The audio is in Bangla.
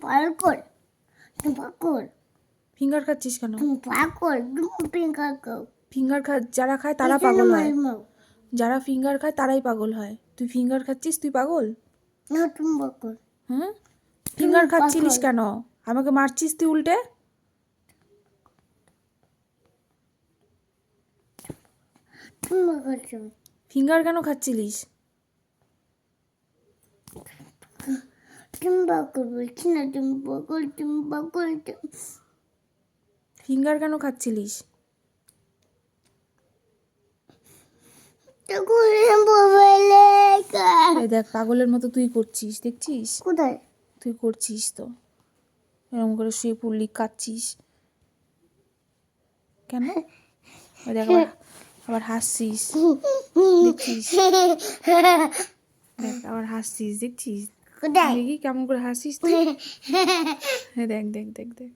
পাগল, তুমি পাগল, ফিঙ্গার খাচ্ছিস কেন? তুমি পাগল, তুমি ফিঙ্গার খাও। ফিঙ্গার যারা খায় তারা পাগল হয়, যারা ফিঙ্গার খায় তারাই পাগল হয়। তুই ফিঙ্গার খাচ্ছিস, তুই পাগল? না, তুমি পাগল। হ্যাঁ, ফিঙ্গার খাচ্ছিলিস কেন? আমাকে মারছিস তুই উল্টে? তুমি পাগল, ফিঙ্গার কেন খাচ্ছিলিস? তুমি পাগল বলছি না, তুমি পাগল, তুমি পাগল। ফিঙ্গার কেন খাচ্ছিলিস? এই দেখ, পাগলের মতো তুই করছিস, দেখছিস? কোথায়? তুই করছিস তো, এরকম করে শুয়ে পড়লি, কাঁদছিস কেন? ওই দেখ, আবার হাসছিস, দেখছিস? দেখ, আবার হাসছিস, দেখছিস? কোথায়? দেখি কেমন করে হাসিস তুই। হ্যাঁ, দেখ দেখ দেখ দেখ।